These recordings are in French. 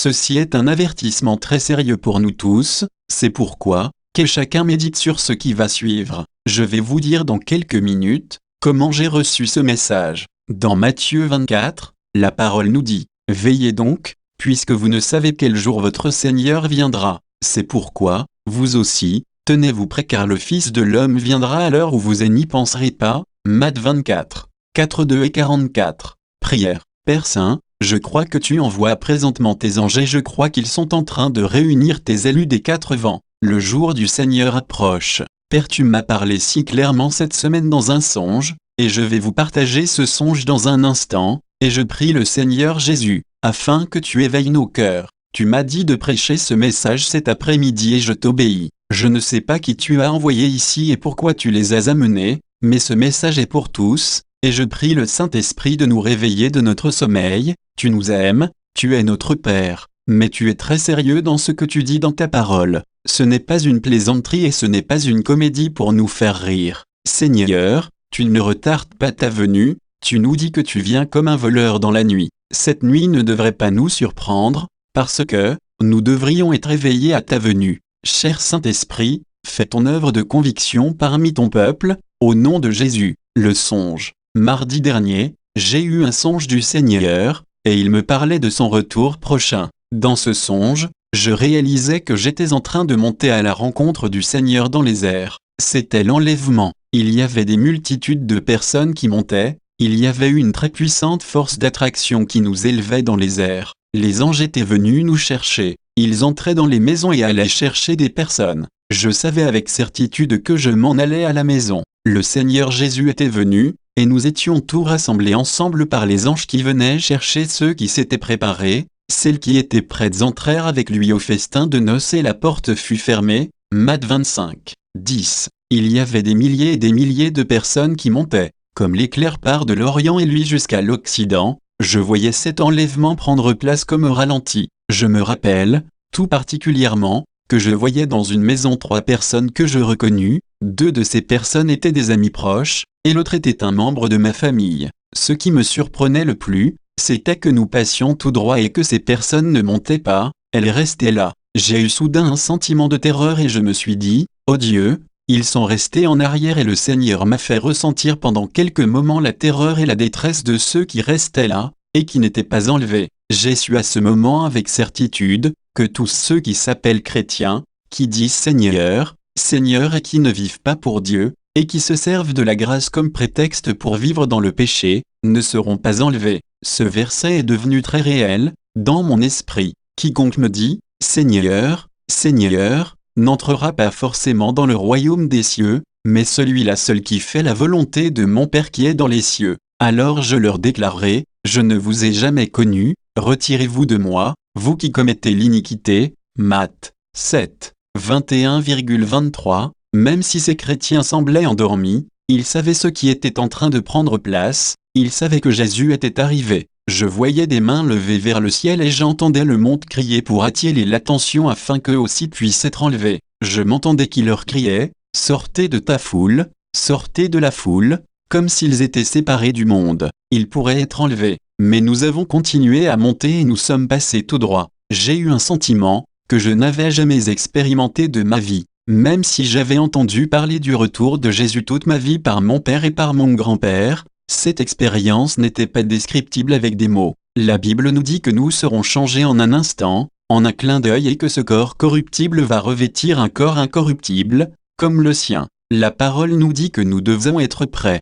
Ceci est un avertissement très sérieux pour nous tous, c'est pourquoi, que chacun médite sur ce qui va suivre. Je vais vous dire dans quelques minutes, comment j'ai reçu ce message. Dans Matthieu 24, la parole nous dit, « Veillez donc, puisque vous ne savez quel jour votre Seigneur viendra. C'est pourquoi, vous aussi, tenez-vous prêts car le Fils de l'homme viendra à l'heure où vous n'y penserez pas. » Matt 24, 42 et 44. Prière. Père Saint, je crois que tu envoies présentement tes anges et je crois qu'ils sont en train de réunir tes élus des quatre vents. Le jour du Seigneur approche. Père, tu m'as parlé si clairement cette semaine dans un songe, et je vais vous partager ce songe dans un instant, et je prie le Seigneur Jésus, afin que tu éveilles nos cœurs. Tu m'as dit de prêcher ce message cet après-midi et je t'obéis. Je ne sais pas qui tu as envoyé ici et pourquoi tu les as amenés, mais ce message est pour tous, et je prie le Saint-Esprit de nous réveiller de notre sommeil. Tu nous aimes, tu es notre Père, mais tu es très sérieux dans ce que tu dis dans ta parole. Ce n'est pas une plaisanterie et ce n'est pas une comédie pour nous faire rire. Seigneur, tu ne retardes pas ta venue, tu nous dis que tu viens comme un voleur dans la nuit. Cette nuit ne devrait pas nous surprendre, parce que nous devrions être éveillés à ta venue. Cher Saint-Esprit, fais ton œuvre de conviction parmi ton peuple, au nom de Jésus. Le songe. Mardi dernier, j'ai eu un songe du Seigneur, et il me parlait de son retour prochain. Dans ce songe, je réalisais que j'étais en train de monter à la rencontre du Seigneur dans les airs. C'était l'enlèvement. Il y avait des multitudes de personnes qui montaient, il y avait une très puissante force d'attraction qui nous élevait dans les airs. Les anges étaient venus nous chercher. Ils entraient dans les maisons et allaient chercher des personnes. Je savais avec certitude que je m'en allais à la maison. Le Seigneur Jésus était venu, et nous étions tous rassemblés ensemble par les anges qui venaient chercher ceux qui s'étaient préparés. Celles qui étaient prêtes entrèrent avec lui au festin de noces et la porte fut fermée. Matt 25, 10. Il y avait des milliers et des milliers de personnes qui montaient. Comme l'éclair part de l'Orient et lui jusqu'à l'Occident, je voyais cet enlèvement prendre place comme au ralenti. Je me rappelle, tout particulièrement, que je voyais dans une maison 3 personnes que je reconnus. 2 de ces personnes étaient des amis proches, et l'autre était un membre de ma famille. Ce qui me surprenait le plus, c'était que nous passions tout droit et que ces personnes ne montaient pas, elles restaient là. J'ai eu soudain un sentiment de terreur et je me suis dit, « Oh Dieu, ils sont restés en arrière » et le Seigneur m'a fait ressentir pendant quelques moments la terreur et la détresse de ceux qui restaient là, et qui n'étaient pas enlevés. J'ai su à ce moment avec certitude, que tous ceux qui s'appellent chrétiens, qui disent Seigneur, Seigneur et qui ne vivent pas pour Dieu, et qui se servent de la grâce comme prétexte pour vivre dans le péché, ne seront pas enlevés. Ce verset est devenu très réel, dans mon esprit. Quiconque me dit, Seigneur, Seigneur, n'entrera pas forcément dans le royaume des cieux, mais celui-là seul qui fait la volonté de mon Père qui est dans les cieux. Alors je leur déclarerai, je ne vous ai jamais connu, retirez-vous de moi, vous qui commettez l'iniquité. Matt 7, 21,23. Même si ces chrétiens semblaient endormis, ils savaient ce qui était en train de prendre place, ils savaient que Jésus était arrivé. Je voyais des mains levées vers le ciel et j'entendais le monde crier pour attirer l'attention afin qu'eux aussi puissent être enlevés. Je m'entendais qui leur criait, « Sortez de ta foule, sortez de la foule », comme s'ils étaient séparés du monde. Ils pourraient être enlevés. Mais nous avons continué à monter et nous sommes passés tout droit. J'ai eu un sentiment que je n'avais jamais expérimenté de ma vie. Même si j'avais entendu parler du retour de Jésus toute ma vie par mon père et par mon grand-père, cette expérience n'était pas descriptible avec des mots. La Bible nous dit que nous serons changés en un instant, en un clin d'œil et que ce corps corruptible va revêtir un corps incorruptible, comme le sien. La parole nous dit que nous devons être prêts,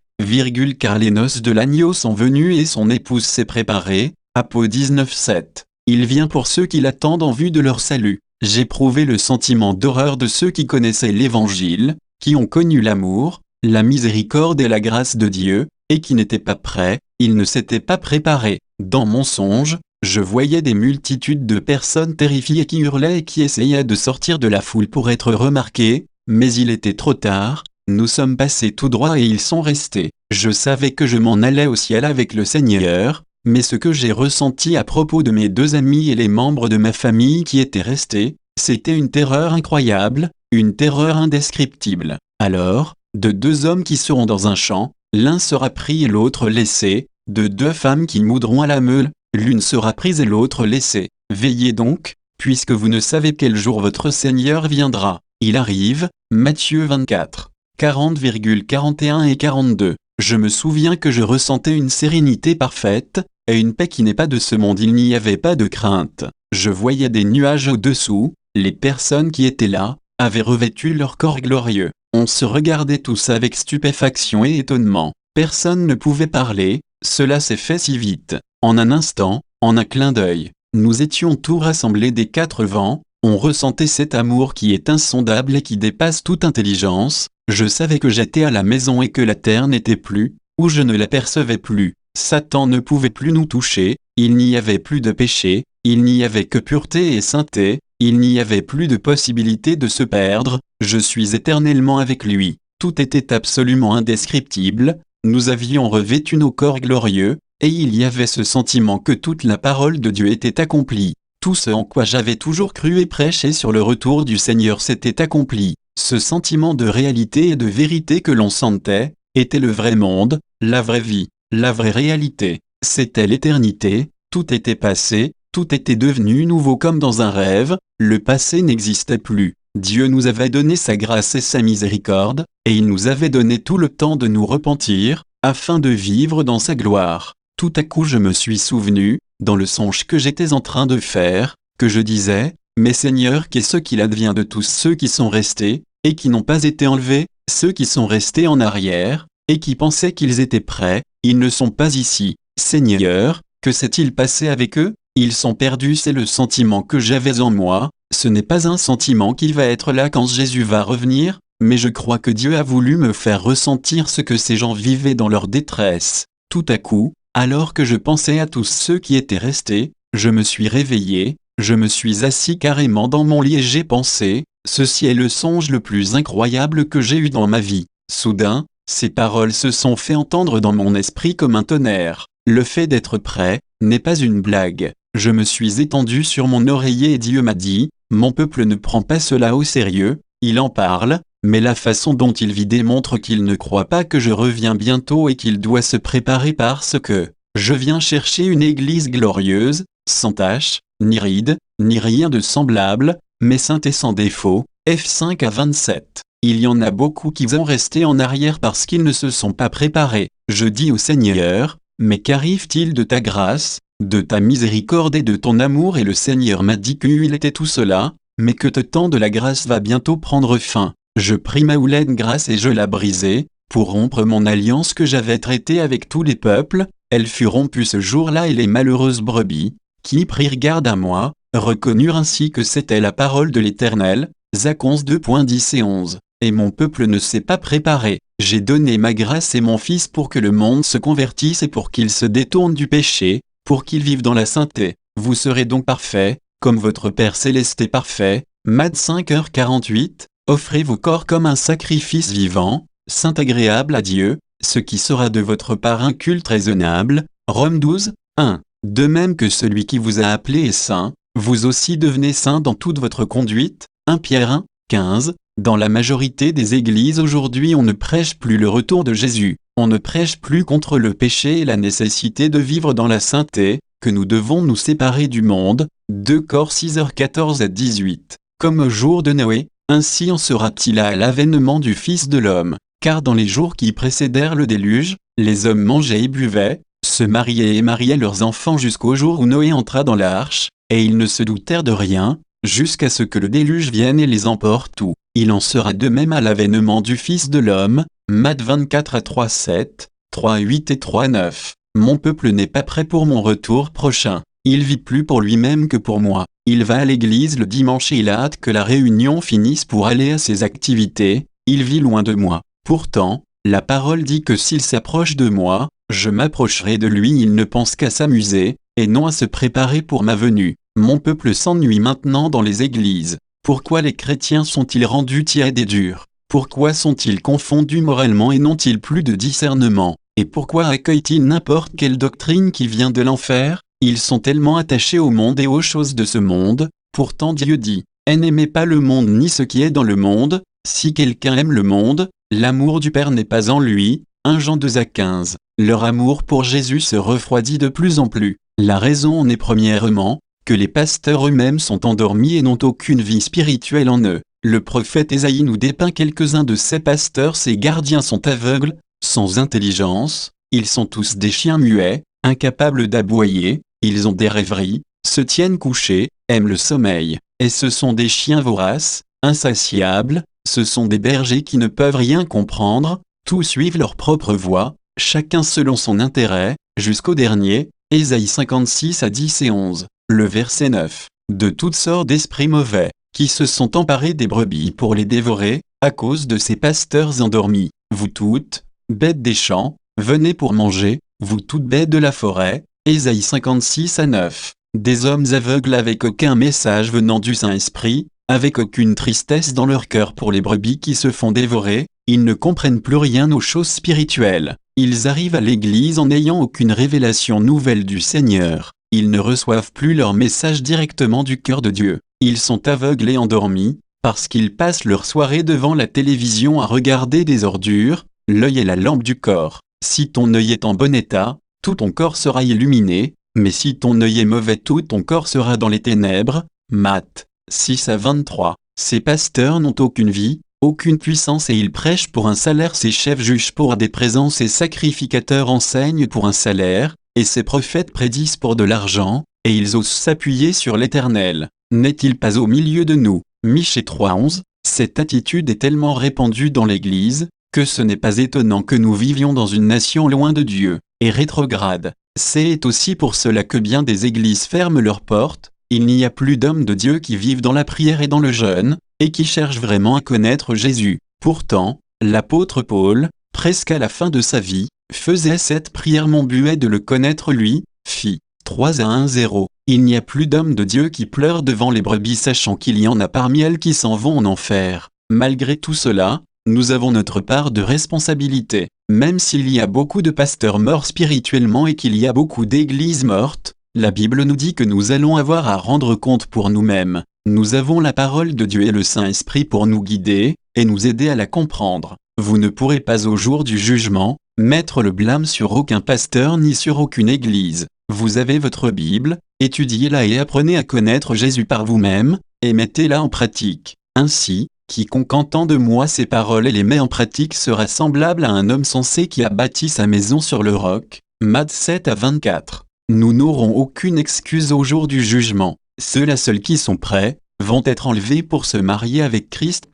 car les noces de l'agneau sont venues et son épouse s'est préparée. Apô 19:7. Il vient pour ceux qui l'attendent en vue de leur salut. J'éprouvais le sentiment d'horreur de ceux qui connaissaient l'Évangile, qui ont connu l'amour, la miséricorde et la grâce de Dieu, et qui n'étaient pas prêts, ils ne s'étaient pas préparés. Dans mon songe, je voyais des multitudes de personnes terrifiées qui hurlaient et qui essayaient de sortir de la foule pour être remarquées, mais il était trop tard, nous sommes passés tout droit et ils sont restés. Je savais que je m'en allais au ciel avec le Seigneur, mais ce que j'ai ressenti à propos de mes 2 amis et les membres de ma famille qui étaient restés, c'était une terreur incroyable, une terreur indescriptible. Alors, de 2 hommes qui seront dans un champ, l'un sera pris et l'autre laissé, de 2 femmes qui moudront à la meule, l'une sera prise et l'autre laissée. Veillez donc, puisque vous ne savez quel jour votre Seigneur viendra. Il arrive, Matthieu 24, 40,41 et 42. Je me souviens que je ressentais une sérénité parfaite, et une paix qui n'est pas de ce monde. Il n'y avait pas de crainte. Je voyais des nuages au-dessous, les personnes qui étaient là, avaient revêtu leur corps glorieux. On se regardait tous avec stupéfaction et étonnement. Personne ne pouvait parler, cela s'est fait si vite. En un instant, en un clin d'œil, nous étions tous rassemblés des quatre vents, on ressentait cet amour qui est insondable et qui dépasse toute intelligence. Je savais que j'étais à la maison et que la terre n'était plus, ou je ne l'apercevais plus. Satan ne pouvait plus nous toucher, il n'y avait plus de péché, il n'y avait que pureté et sainteté, il n'y avait plus de possibilité de se perdre, je suis éternellement avec lui. Tout était absolument indescriptible, nous avions revêtu nos corps glorieux, et il y avait ce sentiment que toute la parole de Dieu était accomplie. Tout ce en quoi j'avais toujours cru et prêché sur le retour du Seigneur s'était accompli. Ce sentiment de réalité et de vérité que l'on sentait, était le vrai monde, la vraie vie, la vraie réalité. C'était l'éternité, tout était passé, tout était devenu nouveau comme dans un rêve, le passé n'existait plus. Dieu nous avait donné sa grâce et sa miséricorde, et il nous avait donné tout le temps de nous repentir, afin de vivre dans sa gloire. Tout à coup je me suis souvenu, dans le songe que j'étais en train de faire, que je disais, « Mais Seigneur, qu'est-ce qu'il advient de tous ceux qui sont restés, et qui n'ont pas été enlevés, ceux qui sont restés en arrière, et qui pensaient qu'ils étaient prêts, ils ne sont pas ici. Seigneur, que s'est-il passé avec eux? Ils sont perdus. » C'est le sentiment que j'avais en moi, ce n'est pas un sentiment qui va être là quand Jésus va revenir, mais je crois que Dieu a voulu me faire ressentir ce que ces gens vivaient dans leur détresse. Tout à coup, alors que je pensais à tous ceux qui étaient restés, je me suis réveillé, je me suis assis carrément dans mon lit et j'ai pensé, ceci est le songe le plus incroyable que j'ai eu dans ma vie. Soudain, ces paroles se sont fait entendre dans mon esprit comme un tonnerre. Le fait d'être prêt n'est pas une blague. Je me suis étendu sur mon oreiller et Dieu m'a dit, « Mon peuple ne prend pas cela au sérieux, il en parle, mais la façon dont il vit démontre qu'il ne croit pas que je reviens bientôt et qu'il doit se préparer parce que je viens chercher une église glorieuse, sans tache, ni ride, ni rien de semblable, mais sainte et sans défaut. » F5 à 27. Il y en a beaucoup qui vont rester en arrière parce qu'ils ne se sont pas préparés. Je dis au Seigneur, « Mais qu'arrive-t-il de ta grâce, de ta miséricorde et de ton amour ?» Et le Seigneur m'a dit qu'il était tout cela, mais que le temps de la grâce va bientôt prendre fin. Je pris ma houlette grâce et je la brisai, pour rompre mon alliance que j'avais traitée avec tous les peuples. Elle fut rompue ce jour-là et les malheureuses brebis, qui prirent garde à moi, reconnurent ainsi que c'était la parole de l'Éternel. Zac 11 2.10 et 11. Et mon peuple ne s'est pas préparé. J'ai donné ma grâce et mon Fils pour que le monde se convertisse et pour qu'il se détourne du péché, pour qu'il vive dans la sainteté. Vous serez donc parfaits, comme votre Père Céleste est parfait. Matt 5h48. Offrez vos corps comme un sacrifice vivant, saint agréable à Dieu, ce qui sera de votre part un culte raisonnable. Rome 12, 1. De même que celui qui vous a appelé est saint, vous aussi devenez saints dans toute votre conduite. 1 Pierre 1, 15. Dans la majorité des églises aujourd'hui on ne prêche plus le retour de Jésus, on ne prêche plus contre le péché et la nécessité de vivre dans la sainteté, que nous devons nous séparer du monde. 2 Cor 6h14 à 18. Comme au jour de Noé, ainsi en sera-t-il à l'avènement du Fils de l'homme. Car dans les jours qui précédèrent le déluge, les hommes mangeaient et buvaient, se mariaient et mariaient leurs enfants jusqu'au jour où Noé entra dans l'arche, et ils ne se doutèrent de rien, jusqu'à ce que le déluge vienne et les emporte tout. Il en sera de même à l'avènement du Fils de l'homme. Matt 24 à 3.7, 3.8 et 3.9. Mon peuple n'est pas prêt pour mon retour prochain. Il vit plus pour lui-même que pour moi. Il va à l'église le dimanche et il a hâte que la réunion finisse pour aller à ses activités. Il vit loin de moi. Pourtant, la parole dit que s'il s'approche de moi, je m'approcherai de lui. Il ne pense qu'à s'amuser, et non à se préparer pour ma venue. Mon peuple s'ennuie maintenant dans les églises. Pourquoi les chrétiens sont-ils rendus tièdes et durs? Pourquoi sont-ils confondus moralement et n'ont-ils plus de discernement? Et pourquoi accueillent-ils n'importe quelle doctrine qui vient de l'enfer? Ils sont tellement attachés au monde et aux choses de ce monde. Pourtant Dieu dit, « N'aimez pas le monde ni ce qui est dans le monde. Si quelqu'un aime le monde, l'amour du Père n'est pas en lui. » 1 Jean 2 à 15. Leur amour pour Jésus se refroidit de plus en plus. La raison en est premièrement, que les pasteurs eux-mêmes sont endormis et n'ont aucune vie spirituelle en eux. Le prophète Ésaïe nous dépeint quelques-uns de ces pasteurs. Ces gardiens sont aveugles, sans intelligence, ils sont tous des chiens muets, incapables d'aboyer, ils ont des rêveries, se tiennent couchés, aiment le sommeil, et ce sont des chiens voraces, insatiables, ce sont des bergers qui ne peuvent rien comprendre, tous suivent leur propre voie, chacun selon son intérêt, jusqu'au dernier, Ésaïe 56 à 10 et 11, le verset 9, de toutes sortes d'esprits mauvais, qui se sont emparés des brebis pour les dévorer, à cause de ces pasteurs endormis. Vous toutes, bêtes des champs, venez pour manger, vous toutes bêtes de la forêt, Ésaïe 56 à 9. Des hommes aveugles avec aucun message venant du Saint-Esprit, avec aucune tristesse dans leur cœur pour les brebis qui se font dévorer, ils ne comprennent plus rien aux choses spirituelles. Ils arrivent à l'église en n'ayant aucune révélation nouvelle du Seigneur. Ils ne reçoivent plus leur message directement du cœur de Dieu. Ils sont aveugles et endormis, parce qu'ils passent leur soirée devant la télévision à regarder des ordures. L'œil est la lampe du corps. Si ton œil est en bon état, tout ton corps sera illuminé, mais si ton œil est mauvais, tout ton corps sera dans les ténèbres. Matthieu 6 à 23. Ces pasteurs n'ont aucune vie, aucune puissance et ils prêchent pour un salaire. Ces chefs jugent pour des présents. Ces sacrificateurs enseignent pour un salaire, et ces prophètes prédisent pour de l'argent, et ils osent s'appuyer sur l'Éternel. N'est-il pas au milieu de nous? Michée 3:11. Cette attitude est tellement répandue dans l'Église, que ce n'est pas étonnant que nous vivions dans une nation loin de Dieu, et rétrograde. C'est aussi pour cela que bien des églises ferment leurs portes. Il n'y a plus d'hommes de Dieu qui vivent dans la prière et dans le jeûne, et qui cherchent vraiment à connaître Jésus. Pourtant, l'apôtre Paul, presque à la fin de sa vie, faisait cette prière. Mon but est de le connaître lui, Phi 3 à 1-0. Il n'y a plus d'hommes de Dieu qui pleurent devant les brebis, sachant qu'il y en a parmi elles qui s'en vont en enfer. Malgré tout cela, nous avons notre part de responsabilité. Même s'il y a beaucoup de pasteurs morts spirituellement et qu'il y a beaucoup d'églises mortes, la Bible nous dit que nous allons avoir à rendre compte pour nous-mêmes. Nous avons la parole de Dieu et le Saint-Esprit pour nous guider, et nous aider à la comprendre. Vous ne pourrez pas au jour du jugement, mettre le blâme sur aucun pasteur ni sur aucune église. Vous avez votre Bible, étudiez-la et apprenez à connaître Jésus par vous-même, et mettez-la en pratique. Ainsi, quiconque entend de moi ces paroles et les met en pratique sera semblable à un homme sensé qui a bâti sa maison sur le roc. Matthieu 7 à 24. Nous n'aurons aucune excuse au jour du jugement. Ceux-là seuls qui sont prêts, vont être enlevés pour se marier avec Christ.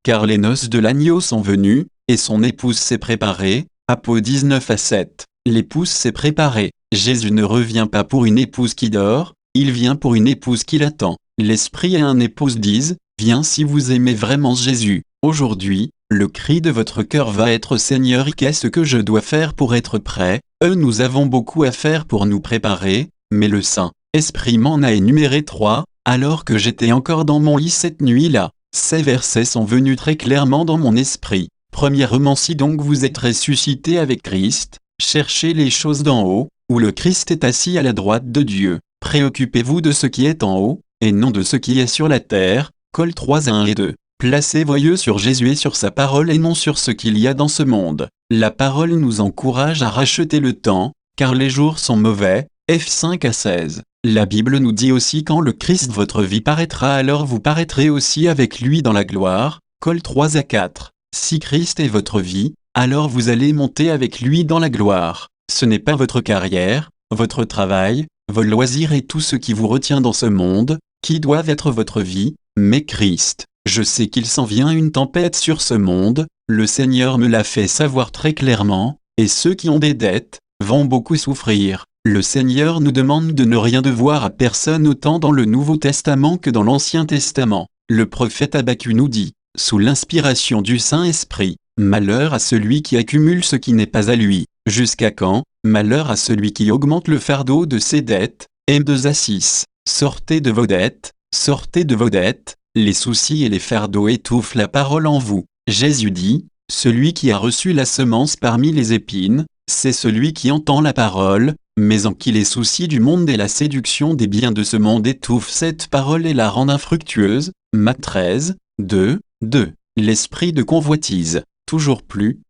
Car les noces de l'agneau sont venues, et son épouse s'est préparée. Apôtres 19 à 7. L'épouse s'est préparée. Jésus ne revient pas pour une épouse qui dort, il vient pour une épouse qui l'attend. L'Esprit et un épouse disent, viens si vous aimez vraiment Jésus. Aujourd'hui, le cri de votre cœur va être Seigneur, qu'est-ce que je dois faire pour être prêt? Nous avons beaucoup à faire pour nous préparer, mais le Saint-Esprit m'en a énuméré 3, alors que j'étais encore dans mon lit cette nuit-là. Ces versets sont venus très clairement dans mon esprit. Premièrement, si donc vous êtes ressuscité avec Christ, cherchez les choses d'en haut, où le Christ est assis à la droite de Dieu. Préoccupez-vous de ce qui est en haut, et non de ce qui est sur la terre. Col 3 à 1 et 2. Placez vos yeux sur Jésus et sur sa parole et non sur ce qu'il y a dans ce monde. La parole nous encourage à racheter le temps, car les jours sont mauvais. F 5 à 16. La Bible nous dit aussi quand le Christ votre vie paraîtra, alors vous paraîtrez aussi avec lui dans la gloire. Col 3 à 4. Si Christ est votre vie, alors vous allez monter avec lui dans la gloire. Ce n'est pas votre carrière, votre travail, vos loisirs et tout ce qui vous retient dans ce monde, qui doivent être votre vie, mais Christ. Je sais qu'il s'en vient une tempête sur ce monde, le Seigneur me l'a fait savoir très clairement, et ceux qui ont des dettes, vont beaucoup souffrir. Le Seigneur nous demande de ne rien devoir à personne autant dans le Nouveau Testament que dans l'Ancien Testament. Le prophète Habakkuk nous dit, sous l'inspiration du Saint-Esprit, malheur à celui qui accumule ce qui n'est pas à lui. Jusqu'à quand? Malheur à celui qui augmente le fardeau de ses dettes. M2 à 6. Sortez de vos dettes, sortez de vos dettes. Les soucis et les fardeaux étouffent la parole en vous. Jésus dit, celui qui a reçu la semence parmi les épines, c'est celui qui entend la parole, mais en qui les soucis du monde et la séduction des biens de ce monde étouffent cette parole et la rendent infructueuse. Matthieu 13, 2. L'esprit de convoitise, toujours plus,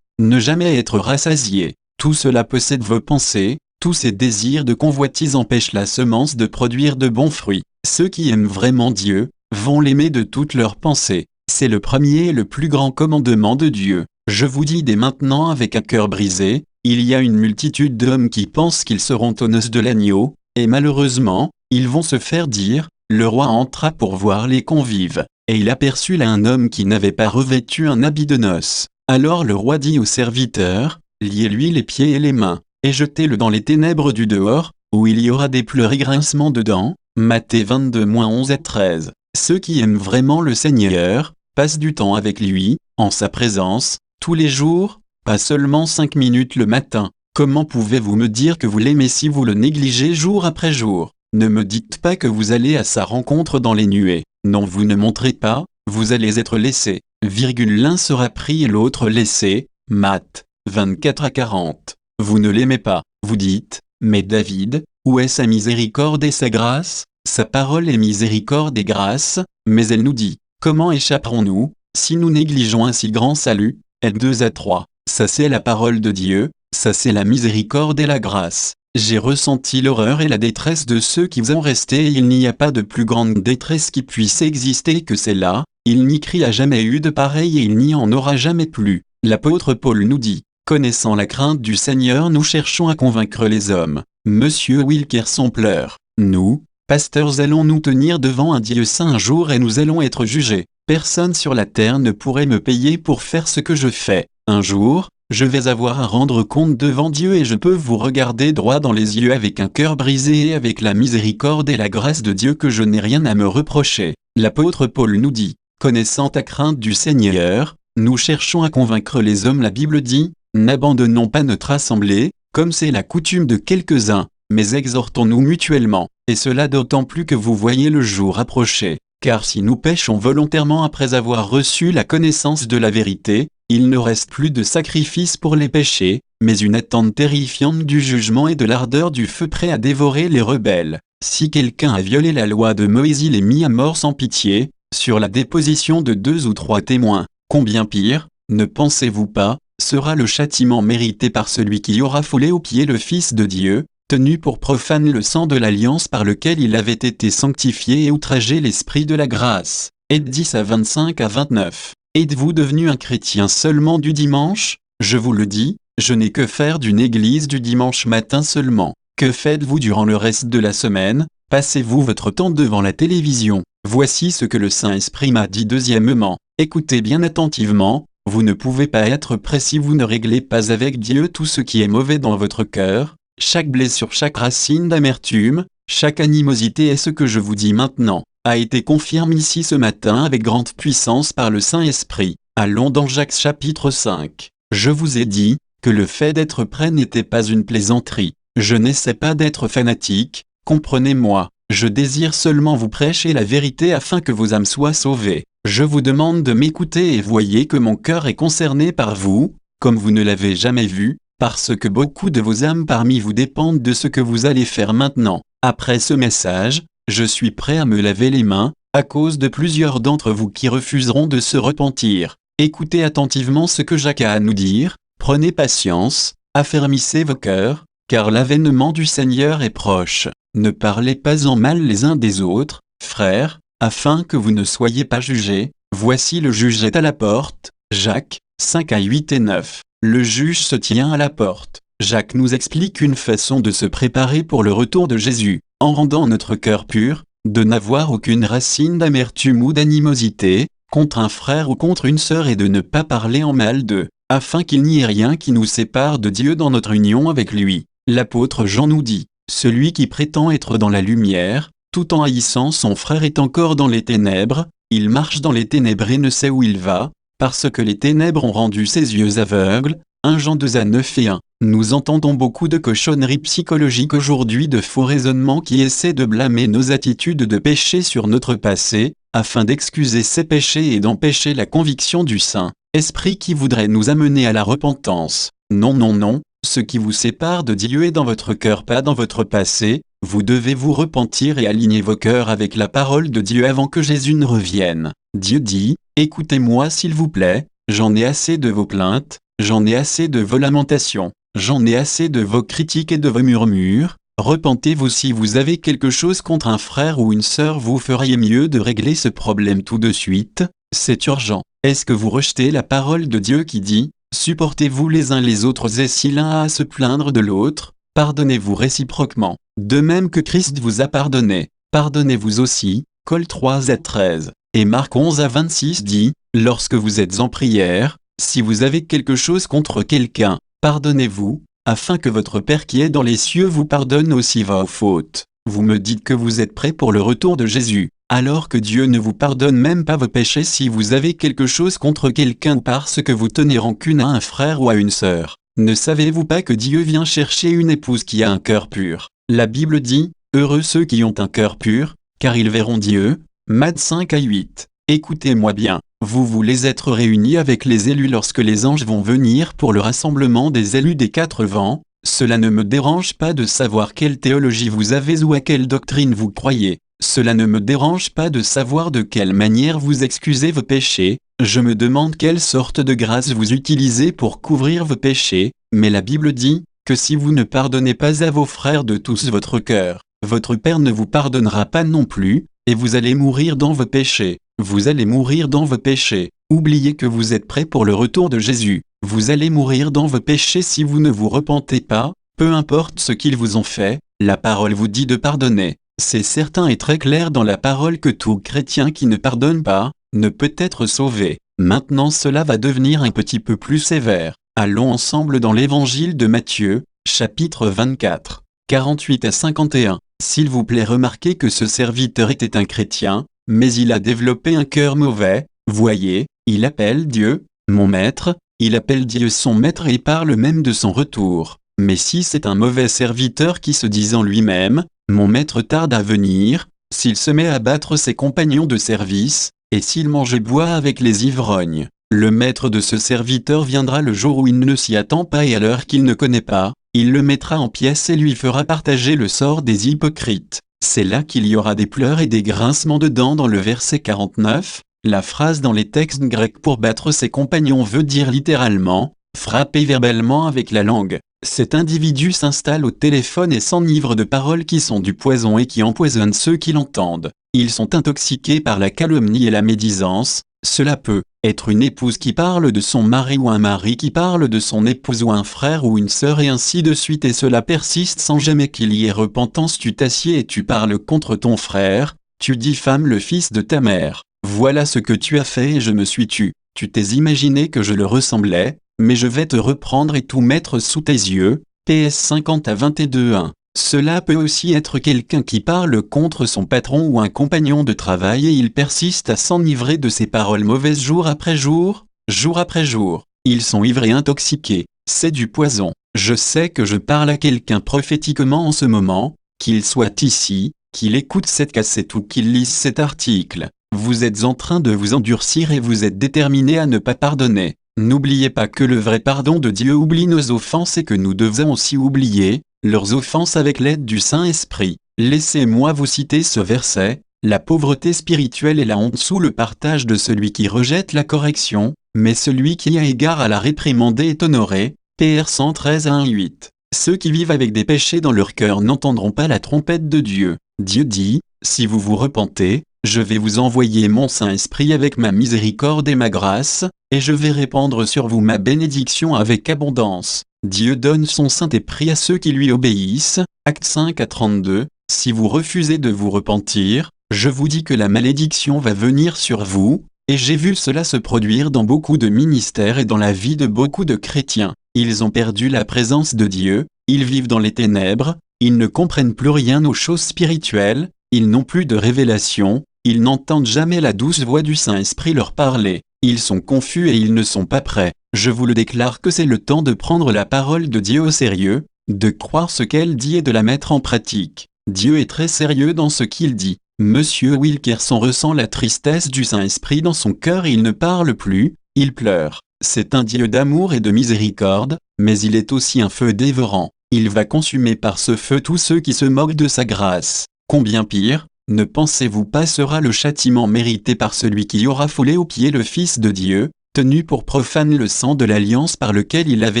ne jamais être rassasié. Tout cela possède vos pensées, Tous ces désirs de convoitise empêchent la semence de produire de bons fruits. Ceux qui aiment vraiment Dieu, vont l'aimer de toutes leurs pensées. C'est le premier et le plus grand commandement de Dieu. Je vous dis dès maintenant avec un cœur brisé, il y a une multitude d'hommes qui pensent qu'ils seront aux noces de l'agneau, et malheureusement, ils vont se faire dire, le roi entra pour voir les convives, et il aperçut là un homme qui n'avait pas revêtu un habit de noces. Alors le roi dit au serviteur, liez-lui les pieds et les mains, et jetez-le dans les ténèbres du dehors, où il y aura des pleurs et grincements de dents. Matthieu 22-11-13. Ceux qui aiment vraiment le Seigneur, passent du temps avec lui, en sa présence, tous les jours, pas seulement 5 minutes le matin. Comment pouvez-vous me dire que vous l'aimez si vous le négligez jour après jour? Ne me dites pas que vous allez à sa rencontre dans les nuées. Non, vous ne montrez pas, vous allez être laissé. L'un sera pris et l'autre laissé. Matthieu 24-40. Vous ne l'aimez pas, vous dites, mais David, où est sa miséricorde et sa grâce? Sa parole est miséricorde et grâce, mais elle nous dit, comment échapperons-nous, si nous négligeons un si grand salut? 2-3. Ça c'est la parole de Dieu, ça c'est la miséricorde et la grâce. J'ai ressenti l'horreur et la détresse de ceux qui en restés et il n'y a pas de plus grande détresse qui puisse exister que celle-là, il n'y a jamais eu de pareil et il n'y en aura jamais plus. L'apôtre Paul nous dit, connaissant la crainte du Seigneur nous cherchons à convaincre les hommes. Monsieur Wilkerson pleure. Nous, pasteurs allons nous tenir devant un Dieu saint un jour et nous allons être jugés. Personne sur la terre ne pourrait me payer pour faire ce que je fais. Un jour, je vais avoir à rendre compte devant Dieu et je peux vous regarder droit dans les yeux avec un cœur brisé et avec la miséricorde et la grâce de Dieu que je n'ai rien à me reprocher. L'apôtre Paul nous dit, connaissant ta crainte du Seigneur, nous cherchons à convaincre les hommes. La Bible dit, n'abandonnons pas notre assemblée, comme c'est la coutume de quelques-uns, mais exhortons-nous mutuellement, et cela d'autant plus que vous voyez le jour approcher. Car si nous péchons volontairement après avoir reçu la connaissance de la vérité, il ne reste plus de sacrifice pour les péchés, mais une attente terrifiante du jugement et de l'ardeur du feu prêt à dévorer les rebelles. Si quelqu'un a violé la loi de Moïse, il est mis à mort sans pitié, sur la déposition de 2 ou 3 témoins. Combien pire, ne pensez-vous pas, sera le châtiment mérité par celui qui aura foulé aux pieds le Fils de Dieu, tenu pour profane le sang de l'alliance par lequel il avait été sanctifié et outragé l'esprit de la grâce. Et 10-25-29. Êtes-vous devenu un chrétien seulement du dimanche? Je vous le dis, je n'ai que faire d'une église du dimanche matin seulement. Que faites-vous durant le reste de la semaine? Passez-vous votre temps devant la télévision? Voici ce que le Saint-Esprit m'a dit. Deuxièmement, écoutez bien attentivement, vous ne pouvez pas être prêt si vous ne réglez pas avec Dieu tout ce qui est mauvais dans votre cœur, chaque blessure, chaque racine d'amertume, chaque animosité. Et ce que je vous dis maintenant a été confirmé ici ce matin avec grande puissance par le Saint-Esprit. Allons dans Jacques chapitre 5. Je vous ai dit que le fait d'être prêt n'était pas une plaisanterie. Je n'essaie pas d'être fanatique, comprenez-moi. Je désire seulement vous prêcher la vérité afin que vos âmes soient sauvées. Je vous demande de m'écouter et voyez que mon cœur est concerné par vous, comme vous ne l'avez jamais vu, parce que beaucoup de vos âmes parmi vous dépendent de ce que vous allez faire maintenant. Après ce message, je suis prêt à me laver les mains, à cause de plusieurs d'entre vous qui refuseront de se repentir. Écoutez attentivement ce que Jacques a à nous dire, prenez patience, affermissez vos cœurs, car l'avènement du Seigneur est proche. Ne parlez pas en mal les uns des autres, frères, afin que vous ne soyez pas jugés. Voici le juge est à la porte. Jacques 5-8-9. Le juge se tient à la porte. Jacques nous explique une façon de se préparer pour le retour de Jésus, en rendant notre cœur pur, de n'avoir aucune racine d'amertume ou d'animosité, contre un frère ou contre une sœur et de ne pas parler en mal d'eux, afin qu'il n'y ait rien qui nous sépare de Dieu dans notre union avec lui. L'apôtre Jean nous dit, celui qui prétend être dans la lumière, tout en haïssant son frère est encore dans les ténèbres, il marche dans les ténèbres et ne sait où il va, parce que les ténèbres ont rendu ses yeux aveugles. 1 Jean 2-9-1. Nous entendons beaucoup de cochonneries psychologiques aujourd'hui, de faux raisonnements qui essaient de blâmer nos attitudes de péché sur notre passé, afin d'excuser ces péchés et d'empêcher la conviction du Saint-Esprit qui voudrait nous amener à la repentance. Non, non, non, ce qui vous sépare de Dieu est dans votre cœur, pas dans votre passé. Vous devez vous repentir et aligner vos cœurs avec la parole de Dieu avant que Jésus ne revienne. Dieu dit, écoutez-moi s'il vous plaît, j'en ai assez de vos plaintes, j'en ai assez de vos lamentations. J'en ai assez de vos critiques et de vos murmures. Repentez-vous si vous avez quelque chose contre un frère ou une sœur, vous feriez mieux de régler ce problème tout de suite, c'est urgent. Est-ce que vous rejetez la parole de Dieu qui dit « Supportez-vous les uns les autres et si l'un a à se plaindre de l'autre, pardonnez-vous réciproquement. De même que Christ vous a pardonné, pardonnez-vous aussi ». Col 3:13. Et Marc 11:26 dit « Lorsque vous êtes en prière, si vous avez quelque chose contre quelqu'un, pardonnez-vous, afin que votre Père qui est dans les cieux vous pardonne aussi vos fautes. » Vous me dites que vous êtes prêts pour le retour de Jésus, alors que Dieu ne vous pardonne même pas vos péchés si vous avez quelque chose contre quelqu'un parce que vous tenez rancune à un frère ou à une sœur. Ne savez-vous pas que Dieu vient chercher une épouse qui a un cœur pur? La Bible dit « Heureux ceux qui ont un cœur pur, car ils verront Dieu ». Matthieu 5:8. Écoutez-moi bien, vous voulez être réunis avec les élus lorsque les anges vont venir pour le rassemblement des élus des 4 vents. Cela ne me dérange pas de savoir quelle théologie vous avez ou à quelle doctrine vous croyez. Cela ne me dérange pas de savoir de quelle manière vous excusez vos péchés. Je me demande quelle sorte de grâce vous utilisez pour couvrir vos péchés. Mais la Bible dit que si vous ne pardonnez pas à vos frères de tous votre cœur, votre Père ne vous pardonnera pas non plus, et vous allez mourir dans vos péchés. Vous allez mourir dans vos péchés. Oubliez que vous êtes prêts pour le retour de Jésus. Vous allez mourir dans vos péchés si vous ne vous repentez pas, peu importe ce qu'ils vous ont fait, la parole vous dit de pardonner. C'est certain et très clair dans la parole que tout chrétien qui ne pardonne pas, ne peut être sauvé. Maintenant cela va devenir un petit peu plus sévère. Allons ensemble dans l'évangile de Matthieu, chapitre 24, 48 à 51. S'il vous plaît, remarquez que ce serviteur était un chrétien, mais il a développé un cœur mauvais. Voyez, il appelle Dieu mon maître, il appelle Dieu son maître et parle même de son retour. Mais si c'est un mauvais serviteur qui se dit en lui-même, mon maître tarde à venir, s'il se met à battre ses compagnons de service, et s'il mange et boit avec les ivrognes, le maître de ce serviteur viendra le jour où il ne s'y attend pas et à l'heure qu'il ne connaît pas, il le mettra en pièces et lui fera partager le sort des hypocrites. C'est là qu'il y aura des pleurs et des grincements de dents dans le verset 49. La phrase dans les textes grecs pour battre ses compagnons veut dire littéralement « frapper verbalement avec la langue ». Cet individu s'installe au téléphone et s'enivre de paroles qui sont du poison et qui empoisonnent ceux qui l'entendent. Ils sont intoxiqués par la calomnie et la médisance. Cela peut être une épouse qui parle de son mari ou un mari qui parle de son épouse ou un frère ou une sœur et ainsi de suite et cela persiste sans jamais qu'il y ait repentance. Tu t'assieds et tu parles contre ton frère, tu diffames le fils de ta mère. Voilà ce que tu as fait et je me suis tu. Tu t'es imaginé que je le ressemblais, mais je vais te reprendre et tout mettre sous tes yeux. PS 50 à 22:1. Cela peut aussi être quelqu'un qui parle contre son patron ou un compagnon de travail et il persiste à s'enivrer de ses paroles mauvaises jour après jour, jour après jour. Ils sont ivres et intoxiqués. C'est du poison. Je sais que je parle à quelqu'un prophétiquement en ce moment, qu'il soit ici, qu'il écoute cette cassette ou qu'il lise cet article. Vous êtes en train de vous endurcir et vous êtes déterminé à ne pas pardonner. N'oubliez pas que le vrai pardon de Dieu oublie nos offenses et que nous devons aussi oublier leurs offenses avec l'aide du Saint-Esprit. Laissez-moi vous citer ce verset, « La pauvreté spirituelle et la honte sous le partage de celui qui rejette la correction, mais celui qui a égard à la réprimander est honoré. » PR 113 à 1:8. Ceux qui vivent avec des péchés dans leur cœur n'entendront pas la trompette de Dieu. Dieu dit, « Si vous vous repentez, je vais vous envoyer mon Saint-Esprit avec ma miséricorde et ma grâce, et je vais répandre sur vous ma bénédiction avec abondance. » Dieu donne son Saint-Esprit à ceux qui lui obéissent. Actes 5 à 32. Si vous refusez de vous repentir, je vous dis que la malédiction va venir sur vous, et j'ai vu cela se produire dans beaucoup de ministères et dans la vie de beaucoup de chrétiens. Ils ont perdu la présence de Dieu, ils vivent dans les ténèbres, ils ne comprennent plus rien aux choses spirituelles, ils n'ont plus de révélation, ils n'entendent jamais la douce voix du Saint-Esprit leur parler. Ils sont confus et ils ne sont pas prêts. Je vous le déclare que c'est le temps de prendre la parole de Dieu au sérieux, de croire ce qu'elle dit et de la mettre en pratique. Dieu est très sérieux dans ce qu'il dit. Monsieur Wilkerson ressent la tristesse du Saint-Esprit dans son cœur et il ne parle plus, il pleure. C'est un Dieu d'amour et de miséricorde, mais il est aussi un feu dévorant. Il va consumer par ce feu tous ceux qui se moquent de sa grâce. Combien pire, ne pensez-vous pas sera le châtiment mérité par celui qui aura foulé aux pieds le Fils de Dieu, tenu pour profane le sang de l'alliance par lequel il avait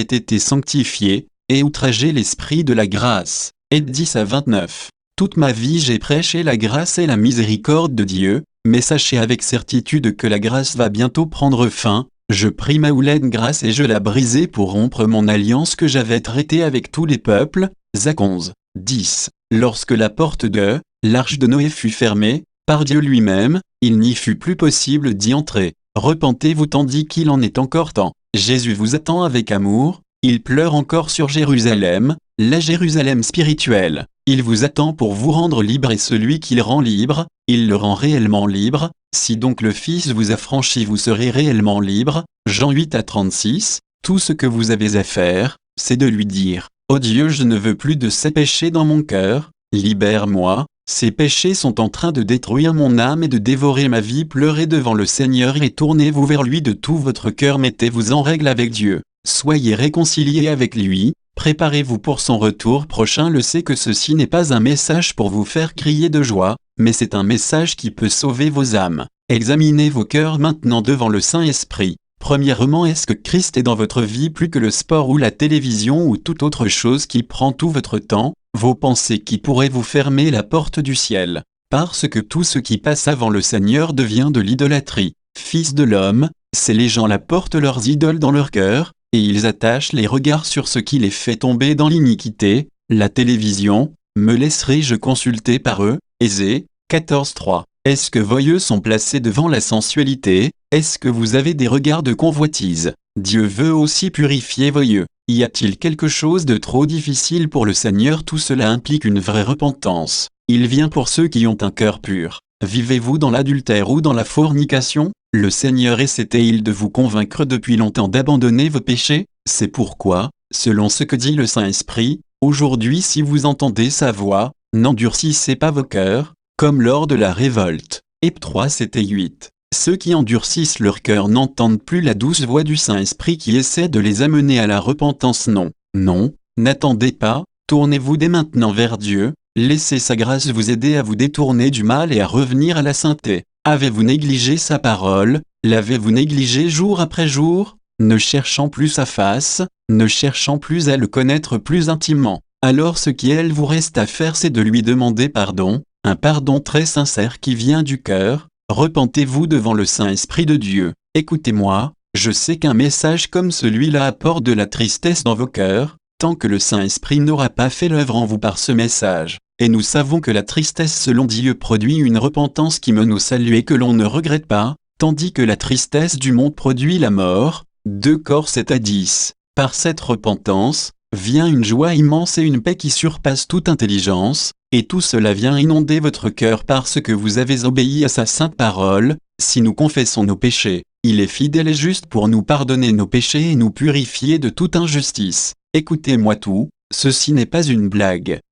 été sanctifié. et outragé l'esprit de la grâce. Et 10 à 29. Toute ma vie j'ai prêché la grâce et la miséricorde de Dieu, mais sachez avec certitude que la grâce va bientôt prendre fin. Je pris ma houlaine grâce et je la brisai pour rompre mon alliance que j'avais traitée avec tous les peuples. Zac 11, 10. Lorsque la porte de l'arche de Noé fut fermée, par Dieu lui-même, il n'y fut plus possible d'y entrer. Repentez-vous tandis qu'il en est encore temps. Jésus vous attend avec amour, il pleure encore sur Jérusalem, la Jérusalem spirituelle. Il vous attend pour vous rendre libre et celui qu'il rend libre, il le rend réellement libre. Si donc le Fils vous a franchi, vous serez réellement libre. Jean 8 à 36. Tout ce que vous avez à faire, c'est de lui dire: ô Dieu, je ne veux plus de ces péchés dans mon cœur, libère-moi. Ces péchés sont en train de détruire mon âme et de dévorer ma vie. Pleurez devant le Seigneur et tournez-vous vers lui de tout votre cœur. Mettez-vous en règle avec Dieu. Soyez réconciliés avec lui. Préparez-vous pour son retour prochain. Le sait que ceci n'est pas un message pour vous faire crier de joie, mais c'est un message qui peut sauver vos âmes. Examinez vos cœurs maintenant devant le Saint-Esprit. Premièrement, est-ce que Christ est dans votre vie plus que le sport ou la télévision ou toute autre chose qui prend tout votre temps, vos pensées qui pourraient vous fermer la porte du ciel? Parce que tout ce qui passe avant le Seigneur devient de l'idolâtrie. Fils de l'homme, c'est les gens la portent leurs idoles dans leur cœur, et ils attachent les regards sur ce qui les fait tomber dans l'iniquité. La télévision, me laisserai-je consulter par eux? Ésée 14:3. Est-ce que vos yeux sont placés devant la sensualité? Est-ce que vous avez des regards de convoitise? Dieu veut aussi purifier vos yeux. Y a-t-il quelque chose de trop difficile pour le Seigneur? Tout cela implique une vraie repentance. Il vient pour ceux qui ont un cœur pur. Vivez-vous dans l'adultère ou dans la fornication? Le Seigneur essaie-t-il de vous convaincre depuis longtemps d'abandonner vos péchés? C'est pourquoi, selon ce que dit le Saint-Esprit, aujourd'hui si vous entendez sa voix, n'endurcissez pas vos cœurs, comme lors de la révolte. Héb 3, 7 et 8. Ceux qui endurcissent leur cœur n'entendent plus la douce voix du Saint-Esprit qui essaie de les amener à la repentance. Non, non, n'attendez pas, tournez-vous dès maintenant vers Dieu, laissez sa grâce vous aider à vous détourner du mal et à revenir à la sainteté. Avez-vous négligé sa parole? L'avez-vous négligé jour après jour? Ne cherchant plus sa face, ne cherchant plus à le connaître plus intimement. Alors ce qu'il vous reste à faire, c'est de lui demander pardon, un pardon très sincère qui vient du cœur. Repentez-vous devant le Saint-Esprit de Dieu. Écoutez-moi, je sais qu'un message comme celui-là apporte de la tristesse dans vos cœurs, tant que le Saint-Esprit n'aura pas fait l'œuvre en vous par ce message. Et nous savons que la tristesse selon Dieu produit une repentance qui mène au salut et que l'on ne regrette pas, tandis que la tristesse du monde produit la mort. 2 Cor 7 à 10. Par cette repentance, vient une joie immense et une paix qui surpasse toute intelligence, et tout cela vient inonder votre cœur parce que vous avez obéi à sa sainte parole. Si nous confessons nos péchés, il est fidèle et juste pour nous pardonner nos péchés et nous purifier de toute injustice. Écoutez-moi tout, ceci n'est pas une blague.